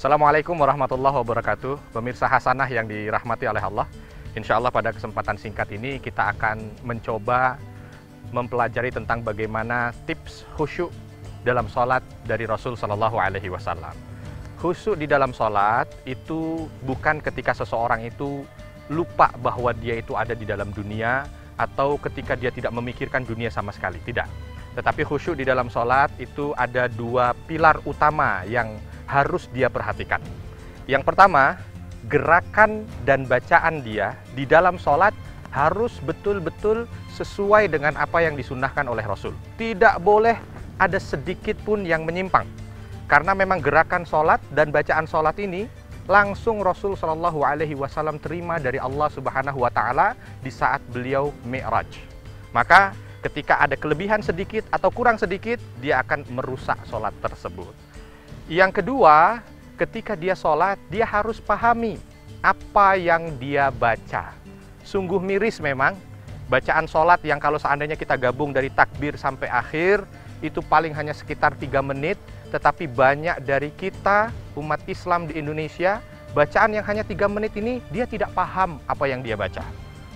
Assalamualaikum warahmatullahi wabarakatuh. Pemirsa Hasanah yang dirahmati oleh Allah. Insya Allah pada kesempatan singkat ini kita akan mencoba mempelajari tentang bagaimana tips khusyuk dalam sholat dari Rasul Shallallahu Alaihi Wasallam. Khusyuk di dalam sholat itu bukan ketika seseorang itu lupa bahwa dia itu ada di dalam dunia atau ketika dia tidak memikirkan dunia sama sekali, tidak. Tetapi khusyuk di dalam sholat itu ada dua pilar utama yang harus dia perhatikan. Yang pertama, gerakan dan bacaan dia di dalam sholat harus betul-betul sesuai dengan apa yang disunnahkan oleh Rasul. Tidak boleh ada sedikit pun yang menyimpang. Karena memang gerakan sholat dan bacaan sholat ini langsung Rasul Shallallahu Alaihi Wasallam terima dari Allah Subhanahu Wa Taala di saat beliau Mi'raj. Maka ketika ada kelebihan sedikit atau kurang sedikit, dia akan merusak sholat tersebut. Yang kedua, ketika dia sholat, dia harus pahami apa yang dia baca. Sungguh miris memang, bacaan sholat yang kalau seandainya kita gabung dari takbir sampai akhir, itu paling hanya sekitar 3 menit, tetapi banyak dari kita, umat Islam di Indonesia, bacaan yang hanya 3 menit ini, dia tidak paham apa yang dia baca.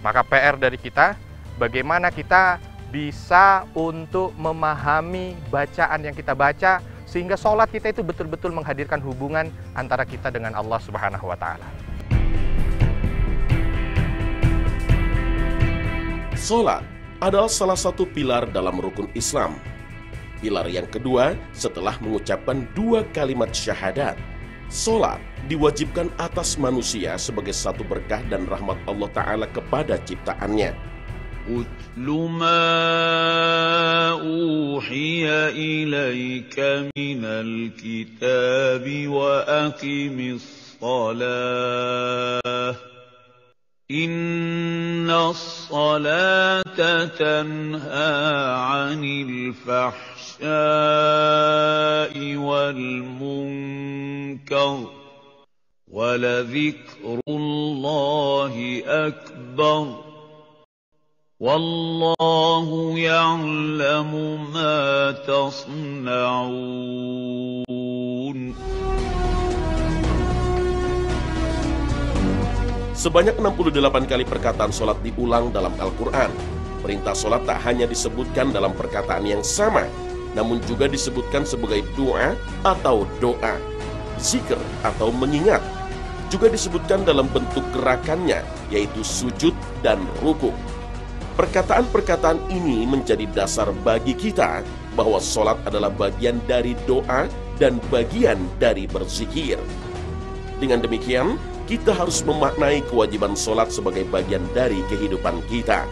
Maka PR dari kita, bagaimana kita bisa untuk memahami bacaan yang kita baca, sehingga sholat kita itu betul-betul menghadirkan hubungan antara kita dengan Allah Subhanahu wa Ta'ala. Sholat adalah salah satu pilar dalam rukun Islam. Pilar yang kedua setelah mengucapkan 2 kalimat syahadat. Sholat diwajibkan atas manusia sebagai satu berkah dan rahmat Allah Ta'ala kepada ciptaannya. أُتْلُ مَا أُوحِيَ إِلَيْكَ مِنَ الْكِتَابِ وَأَقِمِ الصَّلَاةَ إِنَّ الصَّلَاةَ تَنْهَى عَنِ الْفَحْشَاءِ وَالْمُنكَرِ وَلَذِكْرُ اللَّهِ أَكْبَرُ Wallahu ya'lamu ma tasna'un. Sebanyak 68 kali perkataan sholat diulang dalam Al-Quran. Perintah sholat tak hanya disebutkan dalam perkataan yang sama, namun juga disebutkan sebagai doa atau doa, zikir atau mengingat. Juga disebutkan dalam bentuk gerakannya, yaitu sujud dan rukuk. Perkataan-perkataan ini menjadi dasar bagi kita bahwa sholat adalah bagian dari doa dan bagian dari berzikir. Dengan demikian, kita harus memaknai kewajiban sholat sebagai bagian dari kehidupan kita,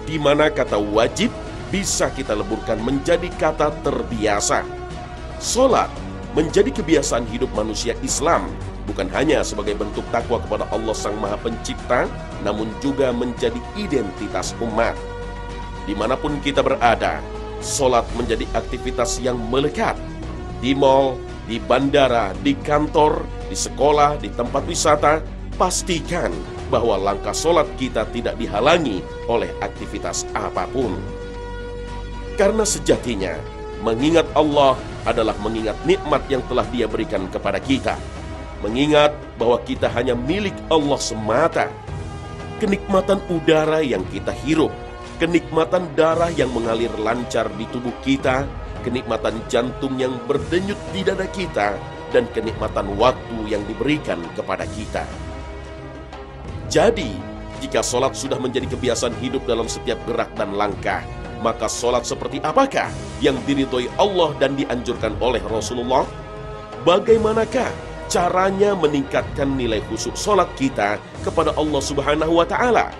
di mana kata wajib bisa kita leburkan menjadi kata terbiasa. Sholat menjadi kebiasaan hidup manusia Islam, bukan hanya sebagai bentuk takwa kepada Allah Sang Maha Pencipta, namun juga menjadi identitas umat. Dimanapun kita berada, sholat menjadi aktivitas yang melekat. Di mal, di bandara, di kantor, di sekolah, di tempat wisata, pastikan bahwa langkah sholat kita tidak dihalangi oleh aktivitas apapun. Karena sejatinya, mengingat Allah adalah mengingat nikmat yang telah Dia berikan kepada kita. Mengingat bahwa kita hanya milik Allah semata. Kenikmatan udara yang kita hirup, kenikmatan darah yang mengalir lancar di tubuh kita, kenikmatan jantung yang berdenyut di dada kita, dan kenikmatan waktu yang diberikan kepada kita. Jadi, jika sholat sudah menjadi kebiasaan hidup dalam setiap gerak dan langkah, maka sholat seperti apakah yang diridhoi Allah dan dianjurkan oleh Rasulullah? Bagaimanakah caranya meningkatkan nilai khusyuk sholat kita kepada Allah Subhanahu wa Ta'ala?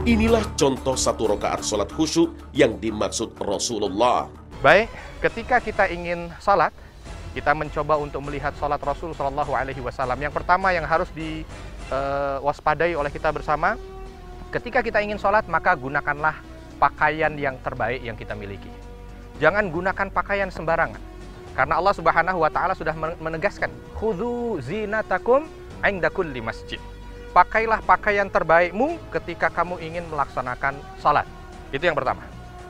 Inilah contoh 1 rakaat sholat khusyuk yang dimaksud Rasulullah. Baik, ketika kita ingin sholat, kita mencoba untuk melihat sholat Rasul Shallallahu Alaihi Wasallam. Yang pertama yang harus diwaspadai oleh kita bersama, ketika kita ingin sholat, maka gunakanlah pakaian yang terbaik yang kita miliki. Jangan gunakan pakaian sembarangan. Karena Allah Subhanahu wa taala sudah menegaskan, khudzu zinatakum 'inda kulli masjid. Pakailah pakaian terbaikmu ketika kamu ingin melaksanakan salat. Itu yang pertama.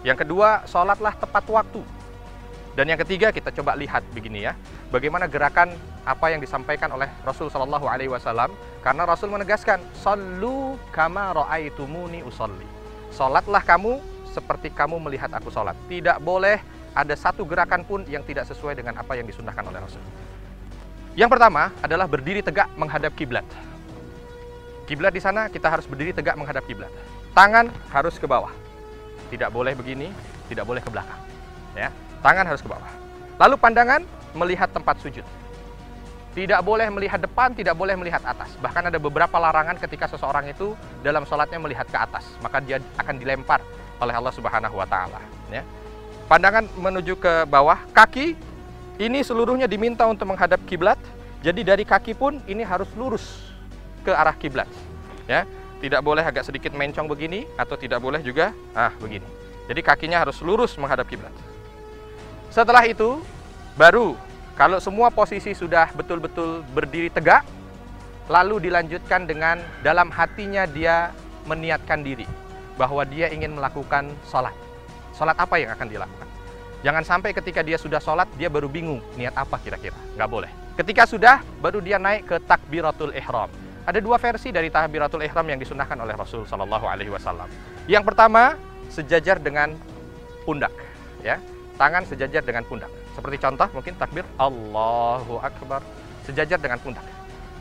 Yang kedua, salatlah tepat waktu. Dan yang ketiga, kita coba lihat begini ya, bagaimana gerakan apa yang disampaikan oleh Rasul Shallallahu Alaihi Wasallam. Karena Rasul menegaskan, sallu kama ra'aitumuni usolli. Salatlah kamu seperti kamu melihat aku salat. Tidak boleh ada satu gerakan pun yang tidak sesuai dengan apa yang disunnahkan oleh Rasul. Yang pertama adalah berdiri tegak menghadap kiblat. Kiblat di sana kita harus berdiri tegak menghadap kiblat. Tangan harus ke bawah. Tidak boleh begini, tidak boleh ke belakang. Ya, tangan harus ke bawah. Lalu pandangan melihat tempat sujud. Tidak boleh melihat depan, tidak boleh melihat atas. Bahkan ada beberapa larangan ketika seseorang itu dalam sholatnya melihat ke atas, maka dia akan dilempar oleh Allah Subhanahu wa taala, ya. Pandangan menuju ke bawah, kaki ini seluruhnya diminta untuk menghadap kiblat. Jadi dari kaki pun ini harus lurus ke arah kiblat, ya. Tidak boleh agak sedikit mencong begini atau tidak boleh juga begini. Jadi kakinya harus lurus menghadap kiblat. Setelah itu baru kalau semua posisi sudah betul-betul berdiri tegak, lalu dilanjutkan dengan dalam hatinya dia meniatkan diri bahwa dia ingin melakukan sholat. Sholat apa yang akan dilakukan? Jangan sampai ketika dia sudah sholat, dia baru bingung niat apa kira-kira. Nggak boleh. Ketika sudah, baru dia naik ke takbiratul ihram. Ada dua versi dari takbiratul ihram yang disunnahkan oleh Rasul Shallallahu Alaihi Wasallam. Yang pertama, sejajar dengan pundak, ya, tangan sejajar dengan pundak. Seperti contoh mungkin takbir Allahu Akbar, sejajar dengan pundak,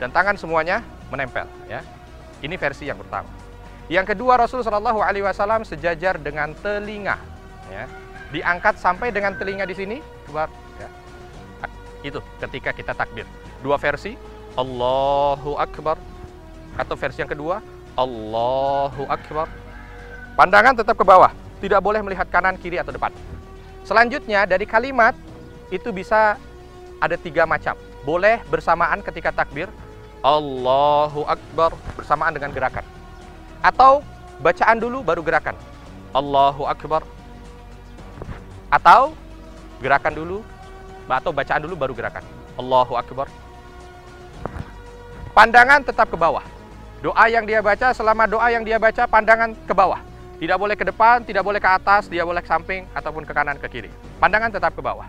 dan tangan semuanya menempel, ya. Ini versi yang pertama. Yang kedua, Rasul Shallallahu Alaihi Wasallam sejajar dengan telinga, ya, diangkat sampai dengan telinga di sini, keluar, ya. Itu ketika kita takbir. Dua versi, Allahu Akbar, atau versi yang kedua, Allahu Akbar. Pandangan tetap ke bawah, tidak boleh melihat kanan, kiri, atau depan. Selanjutnya dari kalimat itu bisa ada 3 macam. Boleh bersamaan ketika takbir, Allahu Akbar, bersamaan dengan gerakan. Atau bacaan dulu baru gerakan, Allahu Akbar. Atau gerakan dulu, atau bacaan dulu baru gerakan, Allahu Akbar. Pandangan tetap ke bawah. Doa yang dia baca, selama doa yang dia baca, pandangan ke bawah. Tidak boleh ke depan, tidak boleh ke atas, tidak boleh ke samping, ataupun ke kanan, ke kiri. Pandangan tetap ke bawah.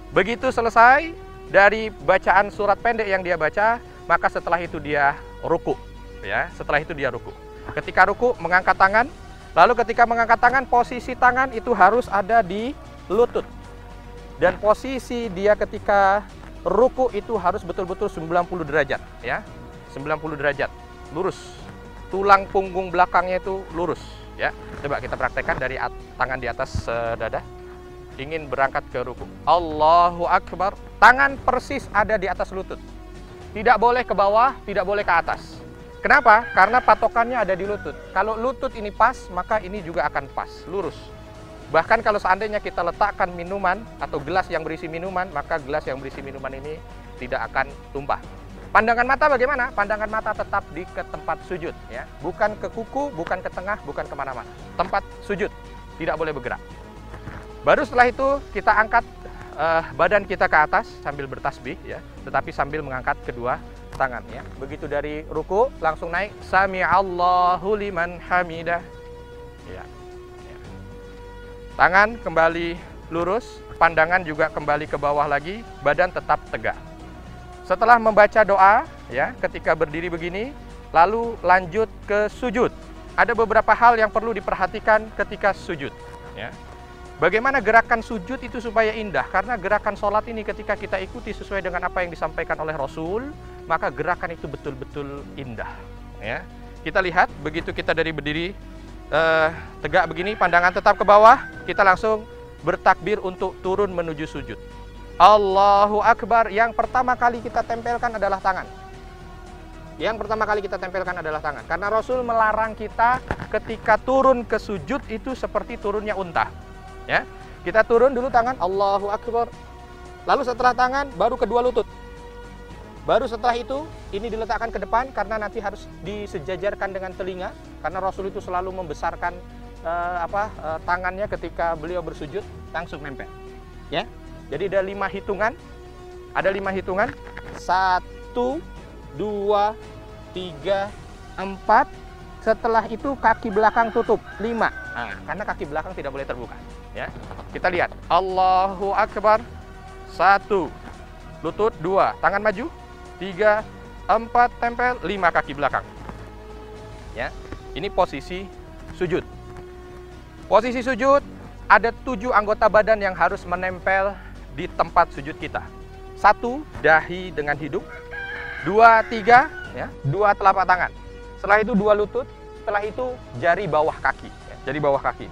Begitu selesai dari bacaan surat pendek yang dia baca, maka setelah itu dia ruku, ya. Setelah itu dia ruku. Ketika ruku, mengangkat tangan. Lalu ketika mengangkat tangan, posisi tangan itu harus ada di lutut. Dan posisi dia ketika ruku itu harus betul-betul 90 derajat, ya. 90 derajat, lurus. Tulang punggung belakangnya itu lurus, ya. Coba kita praktekkan dari tangan di atas dada. Ingin berangkat ke ruku, Allahu Akbar, tangan persis ada di atas lutut. Tidak boleh ke bawah, tidak boleh ke atas. Kenapa? Karena patokannya ada di lutut. Kalau lutut ini pas, maka ini juga akan pas, lurus. Bahkan kalau seandainya kita letakkan minuman atau gelas yang berisi minuman, maka gelas yang berisi minuman ini tidak akan tumpah. Pandangan mata bagaimana? Pandangan mata tetap ke tempat sujud, ya. Bukan ke kuku, bukan ke tengah, bukan kemana-mana. Tempat sujud, tidak boleh bergerak. Baru setelah itu kita angkat badan kita ke atas sambil bertasbih, ya, tetapi sambil mengangkat kedua tangan, ya. Begitu dari ruku langsung naik, Sami'allahu liman hamidah, ya. Tangan kembali lurus, pandangan juga kembali ke bawah lagi, badan tetap tegak. Setelah membaca doa, ya, ketika berdiri begini, lalu lanjut ke sujud. Ada beberapa hal yang perlu diperhatikan ketika sujud, ya. Bagaimana gerakan sujud itu supaya indah? Karena gerakan sholat ini ketika kita ikuti sesuai dengan apa yang disampaikan oleh Rasul, maka gerakan itu betul-betul indah, ya. Kita lihat, begitu kita dari berdiri tegak begini, pandangan tetap ke bawah, kita langsung bertakbir untuk turun menuju sujud. Allahu Akbar, yang pertama kali kita tempelkan adalah tangan. Yang pertama kali kita tempelkan adalah tangan. Karena Rasul melarang kita ketika turun ke sujud itu seperti turunnya unta, ya. Kita turun dulu tangan, Allahu Akbar. Lalu setelah tangan, baru kedua lutut. Baru setelah itu, ini diletakkan ke depan karena nanti harus disejajarkan dengan telinga. Karena Rasul itu selalu membesarkan tangannya ketika beliau bersujud, langsung nempel, ya. Jadi ada 5 hitungan. Ada 5 hitungan. 1, 2, 3, 4. Setelah itu kaki belakang tutup. 5. Nah, karena kaki belakang tidak boleh terbuka. Ya, kita lihat. Allahu Akbar. 1. Lutut. 2. Tangan maju. 3, 4 tempel. 5 kaki belakang. Ya, ini posisi sujud. Posisi sujud, ada 7 anggota badan yang harus menempel di tempat sujud kita. 1, dahi dengan hidung. 2, 3, ya, 2 telapak tangan. Setelah itu 2 lutut. Setelah itu jari bawah kaki. Ya, jari bawah kaki.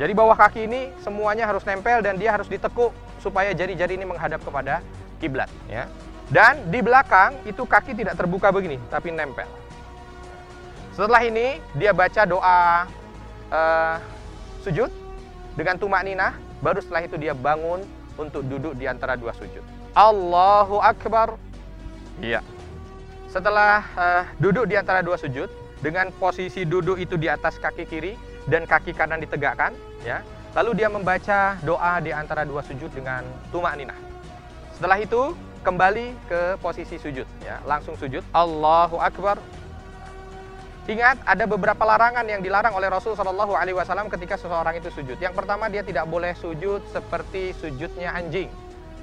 Jari bawah kaki ini semuanya harus nempel dan dia harus ditekuk supaya jari-jari ini menghadap kepada kiblat. Ya. Dan di belakang itu kaki tidak terbuka begini, tapi nempel. Setelah ini dia baca doa sujud dengan tumak ninah. Baru setelah itu dia bangun untuk duduk di antara 2 sujud. Allahu Akbar. Iya. Setelah duduk di antara 2 sujud, dengan posisi duduk itu di atas kaki kiri dan kaki kanan ditegakkan, ya. Lalu dia membaca doa di antara 2 sujud dengan tumak ninah. Setelah itu kembali ke posisi sujud, ya. Langsung sujud. Allahu Akbar. Ingat, ada beberapa larangan yang dilarang oleh Rasul SAW ketika seseorang itu sujud. Yang pertama, dia tidak boleh sujud seperti sujudnya anjing.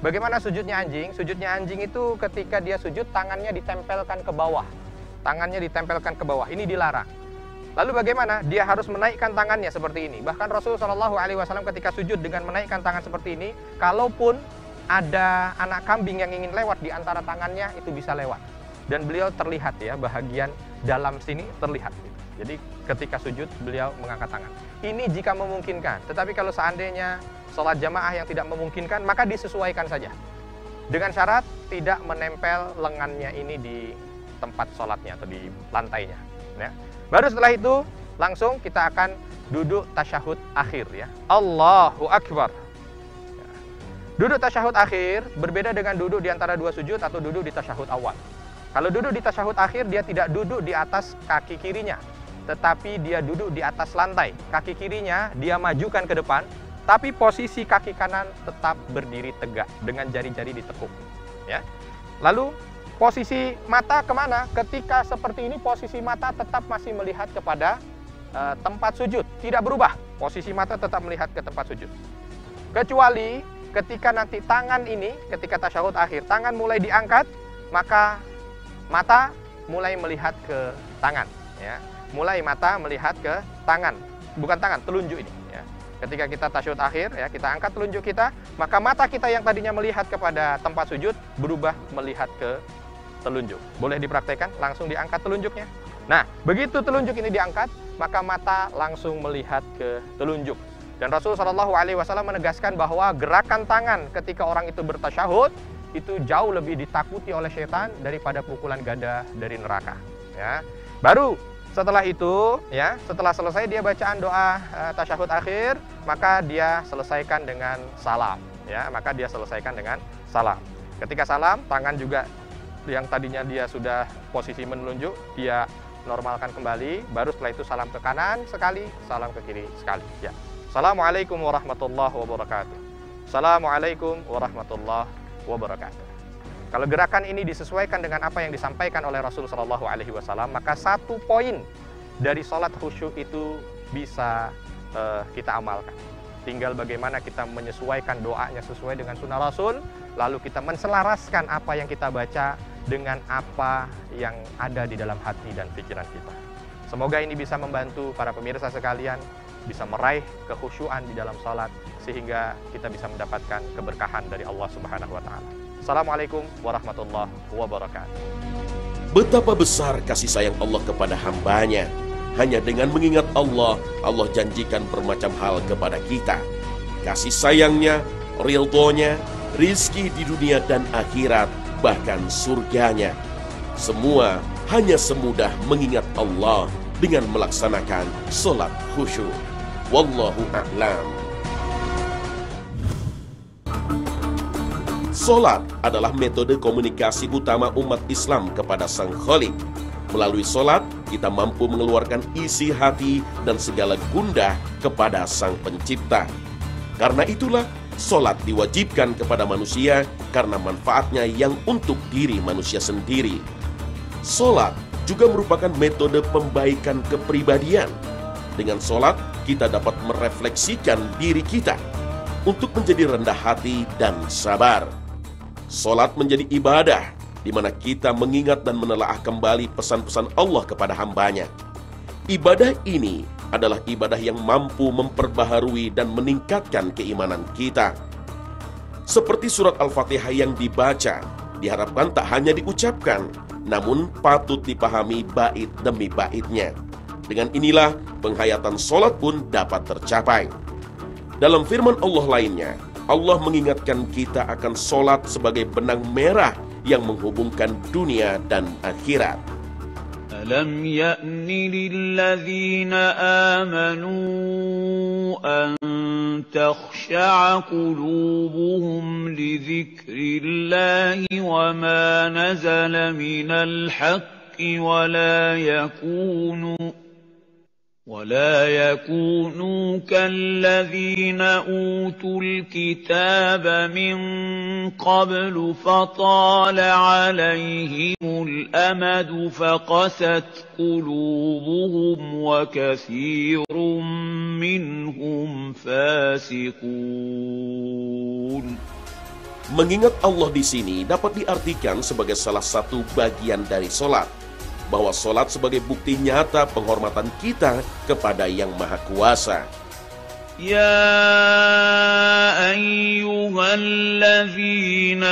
Bagaimana sujudnya anjing? Sujudnya anjing itu ketika dia sujud, tangannya ditempelkan ke bawah. Tangannya ditempelkan ke bawah. Ini dilarang. Lalu bagaimana? Dia harus menaikkan tangannya seperti ini. Bahkan Rasul SAW ketika sujud dengan menaikkan tangan seperti ini, kalaupun ada anak kambing yang ingin lewat di antara tangannya, itu bisa lewat. Dan beliau terlihat, ya, bahagian dalam sini terlihat. Jadi ketika sujud beliau mengangkat tangan. Ini jika memungkinkan. Tetapi kalau seandainya sholat jamaah yang tidak memungkinkan, maka disesuaikan saja. Dengan syarat tidak menempel lengannya ini di tempat sholatnya atau di lantainya. Ya. Baru setelah itu langsung kita akan duduk tasyahud akhir, ya. Allahu Akbar. Ya. Duduk tasyahud akhir berbeda dengan duduk di antara 2 sujud atau duduk di tasyahud awal. Kalau duduk di tasyahud akhir, dia tidak duduk di atas kaki kirinya, tetapi dia duduk di atas lantai. Kaki kirinya dia majukan ke depan, tapi posisi kaki kanan tetap berdiri tegak dengan jari-jari ditekuk. Ya. Lalu posisi mata kemana? Ketika seperti ini, posisi mata tetap masih melihat kepada tempat sujud, tidak berubah. Posisi mata tetap melihat ke tempat sujud. Kecuali ketika nanti tangan ini, ketika tasyahud akhir, tangan mulai diangkat, maka mata mulai melihat ke tangan, ya. Mulai mata melihat ke tangan, bukan tangan, telunjuk ini, ya. Ketika kita tasyahud akhir, ya, kita angkat telunjuk kita, maka mata kita yang tadinya melihat kepada tempat sujud berubah melihat ke telunjuk. Boleh dipraktekkan, langsung diangkat telunjuknya. Nah, begitu telunjuk ini diangkat, maka mata langsung melihat ke telunjuk. Dan Rasulullah SAW menegaskan bahwa gerakan tangan ketika orang itu bertasyahud itu jauh lebih ditakuti oleh setan daripada pukulan gada dari neraka. Ya. Baru setelah itu, ya, setelah selesai dia bacaan doa tasyahud akhir, maka dia selesaikan dengan salam. Ya, maka dia selesaikan dengan salam. Ketika salam, tangan juga yang tadinya dia sudah posisi menunjuk, dia normalkan kembali. Baru setelah itu salam ke kanan sekali, salam ke kiri sekali. Ya. Assalamualaikum warahmatullahi wabarakatuh. Assalamualaikum warahmatullahi wabarakatuh. Kalau gerakan ini disesuaikan dengan apa yang disampaikan oleh Rasul SAW, maka 1 poin dari sholat khusyuk itu bisa kita amalkan. Tinggal bagaimana kita menyesuaikan doanya sesuai dengan sunnah Rasul, lalu kita menselaraskan apa yang kita baca dengan apa yang ada di dalam hati dan pikiran kita. Semoga ini bisa membantu para pemirsa sekalian bisa meraih kekhusyuan di dalam sholat, sehingga kita bisa mendapatkan keberkahan dari Allah Subhanahu wa Ta'ala. Assalamualaikum warahmatullahi wabarakatuh. Betapa besar kasih sayang Allah kepada hambanya. Hanya dengan mengingat Allah, Allah janjikan bermacam hal kepada kita. Kasih sayangnya, ridhonya, rizki di dunia dan akhirat, bahkan surganya. Semua hanya semudah mengingat Allah dengan melaksanakan sholat khusyuk. Wallahu a'lam. Sholat adalah metode komunikasi utama umat Islam kepada Sang Khalik. Melalui sholat, kita mampu mengeluarkan isi hati dan segala gundah kepada Sang Pencipta. Karena itulah, Solat diwajibkan kepada manusia karena manfaatnya yang untuk diri manusia sendiri. Solat juga merupakan metode pembaikan kepribadian. Dengan solat, kita dapat merefleksikan diri kita untuk menjadi rendah hati dan sabar. Solat menjadi ibadah, di mana kita mengingat dan menelaah kembali pesan-pesan Allah kepada hambanya. Ibadah ini adalah ibadah yang mampu memperbaharui dan meningkatkan keimanan kita. Seperti surat Al-Fatihah yang dibaca, diharapkan tak hanya diucapkan, namun patut dipahami bait demi baitnya. Dengan inilah penghayatan solat pun dapat tercapai. Dalam firman Allah lainnya, Allah mengingatkan kita akan solat sebagai benang merah yang menghubungkan dunia dan akhirat. أَلَمْ يَأْنِ لِلَّذِينَ آمَنُوا أَن تَخْشَعَ قُلُوبُهُمْ لِذِكْرِ اللَّهِ وَمَا نَزَلَ مِنَ الْحَقِّ ولا يكونوا كالذين أوتوا الكتاب من قبل فطال عليهم الأمد فقست قلوبهم وكثير منهم فاسقون. Mengingat Allah di sini dapat diartikan sebagai salah satu bagian dari solat, bahwa solat sebagai bukti nyata penghormatan kita kepada Yang Maha Kuasa. يا أيها الذين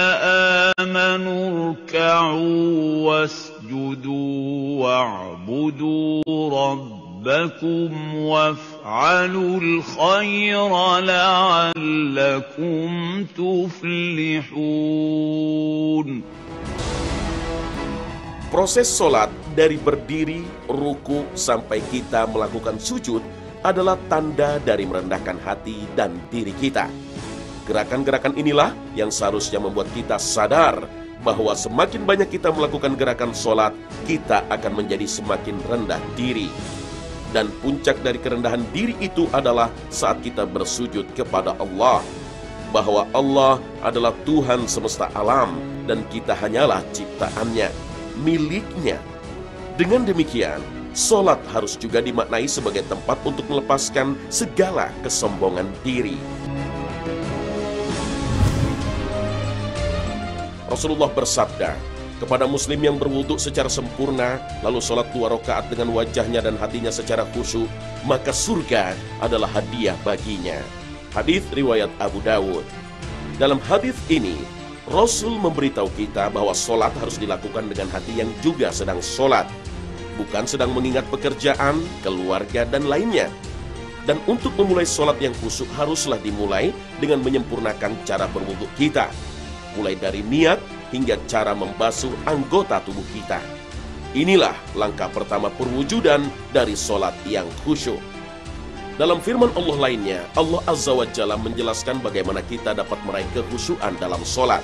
آمنوا اركعوا واسجدوا واعبدوا ربكم وافعلوا الخير لعلكم تفلحون. Proses solat dari berdiri, ruku, sampai kita melakukan sujud adalah tanda dari merendahkan hati dan diri kita. Gerakan-gerakan inilah yang seharusnya membuat kita sadar bahwa semakin banyak kita melakukan gerakan solat, kita akan menjadi semakin rendah diri. Dan puncak dari kerendahan diri itu adalah saat kita bersujud kepada Allah, bahwa Allah adalah Tuhan semesta alam dan kita hanyalah ciptaannya, miliknya. Dengan demikian, solat harus juga dimaknai sebagai tempat untuk melepaskan segala kesombongan diri. Rasulullah bersabda, kepada muslim yang berwudu secara sempurna, lalu sholat 2 rakaat dengan wajahnya dan hatinya secara khusyuk, maka surga adalah hadiah baginya. Hadis riwayat Abu Dawud. Dalam hadis ini, Rasul memberitahu kita bahwa sholat harus dilakukan dengan hati yang juga sedang sholat, bukan sedang mengingat pekerjaan, keluarga, dan lainnya. Dan untuk memulai sholat yang khusyuk haruslah dimulai dengan menyempurnakan cara berwudu kita, mulai dari niat hingga cara membasuh anggota tubuh kita. Inilah langkah pertama perwujudan dari sholat yang khusyuk. Dalam firman Allah lainnya, Allah Azza wa Jalla menjelaskan bagaimana kita dapat meraih kekhusyuan dalam sholat.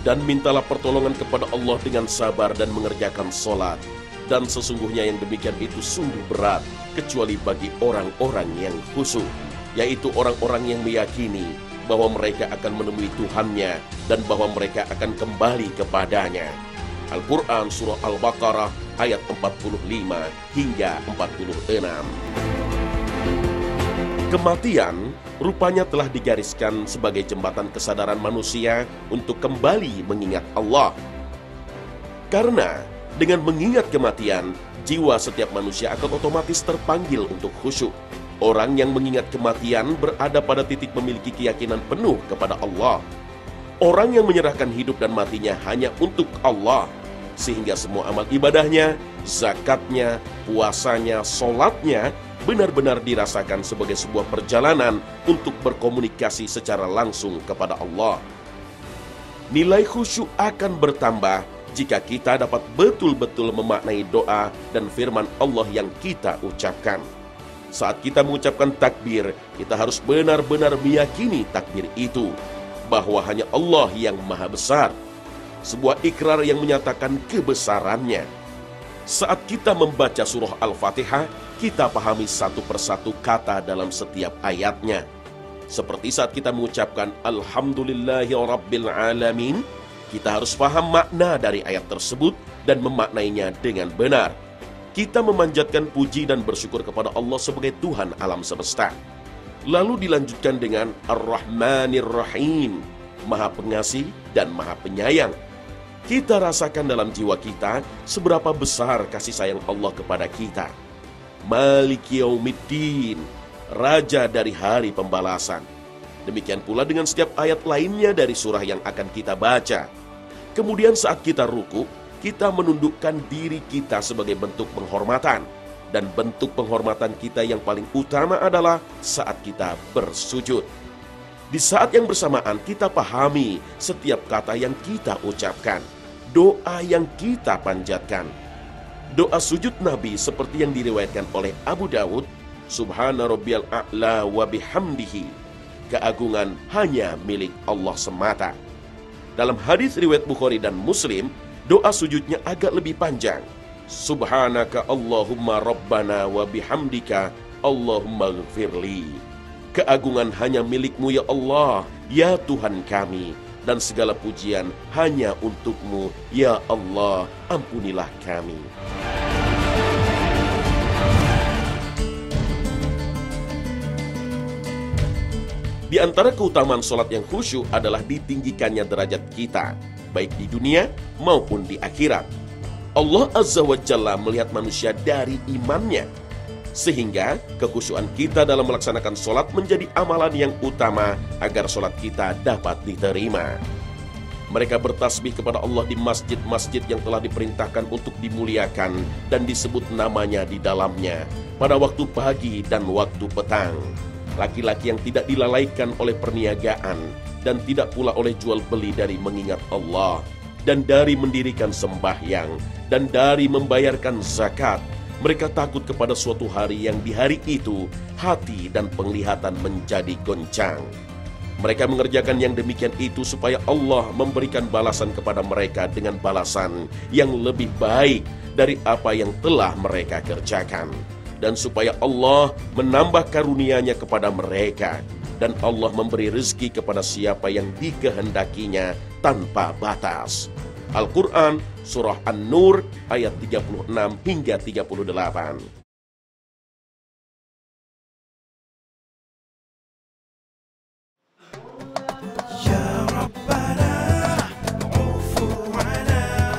Dan mintalah pertolongan kepada Allah dengan sabar dan mengerjakan sholat. Dan sesungguhnya yang demikian itu sungguh berat, kecuali bagi orang-orang yang khusyuk, yaitu orang-orang yang meyakini bahwa mereka akan menemui Tuhannya dan bahwa mereka akan kembali kepadanya. Al-Quran Surah Al-Baqarah ayat 45 hingga 46. Kematian rupanya telah digariskan sebagai jembatan kesadaran manusia untuk kembali mengingat Allah. Karena dengan mengingat kematian, jiwa setiap manusia akan otomatis terpanggil untuk khusyuk. Orang yang mengingat kematian berada pada titik memiliki keyakinan penuh kepada Allah. Orang yang menyerahkan hidup dan matinya hanya untuk Allah, sehingga semua amal ibadahnya, zakatnya, puasanya, sholatnya benar-benar dirasakan sebagai sebuah perjalanan untuk berkomunikasi secara langsung kepada Allah. Nilai khusyuk akan bertambah jika kita dapat betul-betul memaknai doa dan firman Allah yang kita ucapkan. Saat kita mengucapkan takbir, kita harus benar-benar meyakini takbir itu, bahwa hanya Allah yang maha besar. Sebuah ikrar yang menyatakan kebesarannya. Saat kita membaca surah Al-Fatihah, kita pahami satu persatu kata dalam setiap ayatnya. Seperti saat kita mengucapkan Alhamdulillahirrabbilalamin, kita harus paham makna dari ayat tersebut dan memaknainya dengan benar. Kita memanjatkan puji dan bersyukur kepada Allah sebagai Tuhan alam semesta. Lalu dilanjutkan dengan Ar-Rahmanir-Rahim, Maha Pengasih dan Maha Penyayang. Kita rasakan dalam jiwa kita seberapa besar kasih sayang Allah kepada kita. Maliki Yaumiddin, Raja dari hari pembalasan. Demikian pula dengan setiap ayat lainnya dari surah yang akan kita baca. Kemudian saat kita ruku, kita menundukkan diri kita sebagai bentuk penghormatan. Dan bentuk penghormatan kita yang paling utama adalah saat kita bersujud. Di saat yang bersamaan kita pahami setiap kata yang kita ucapkan, doa yang kita panjatkan. Doa sujud Nabi seperti yang diriwayatkan oleh Abu Dawud, Subhana rabbiyal a'la wa bihamdihi. Keagungan hanya milik Allah semata. Dalam hadis riwayat Bukhari dan Muslim, doa sujudnya agak lebih panjang. Subhanaka Allahumma rabbana wa bihamdika Allahumma ghfirli. Keagungan hanya milik-Mu ya Allah, ya Tuhan kami, dan segala pujian hanya untuk-Mu ya Allah, ampunilah kami. Di antara keutamaan sholat yang khusyuk adalah ditinggikannya derajat kita, baik di dunia maupun di akhirat. Allah Azza wa Jalla melihat manusia dari imannya, sehingga kekhusyuan kita dalam melaksanakan sholat menjadi amalan yang utama agar sholat kita dapat diterima. Mereka bertasbih kepada Allah di masjid-masjid yang telah diperintahkan untuk dimuliakan dan disebut namanya di dalamnya pada waktu pagi dan waktu petang. Laki-laki yang tidak dilalaikan oleh perniagaan dan tidak pula oleh jual beli dari mengingat Allah, dan dari mendirikan sembahyang, dan dari membayarkan zakat. Mereka takut kepada suatu hari yang di hari itu hati dan penglihatan menjadi goncang. Mereka mengerjakan yang demikian itu supaya Allah memberikan balasan kepada mereka dengan balasan yang lebih baik dari apa yang telah mereka kerjakan. Dan supaya Allah menambah karunia-Nya kepada mereka, dan Allah memberi rezeki kepada siapa yang dikehendakinya tanpa batas. Al-Quran Surah An-Nur ayat 36 hingga 38.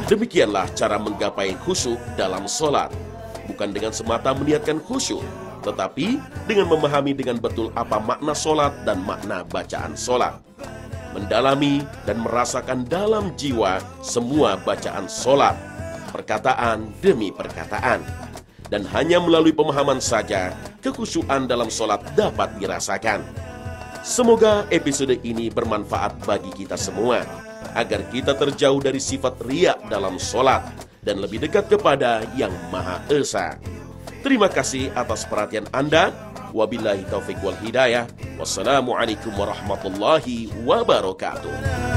Demikianlah cara menggapai khusyuk dalam sholat. Bukan dengan semata meniatkan khusyuk, tetapi dengan memahami dengan betul apa makna sholat dan makna bacaan sholat. Mendalami dan merasakan dalam jiwa semua bacaan sholat, perkataan demi perkataan. Dan hanya melalui pemahaman saja, kekhusyuan dalam sholat dapat dirasakan. Semoga episode ini bermanfaat bagi kita semua, agar kita terjauh dari sifat riya dalam sholat, dan lebih dekat kepada Yang Maha Esa. Terima kasih atas perhatian Anda. Wabillahi taufiq wal hidayah. Wassalamualaikum warahmatullahi wabarakatuh.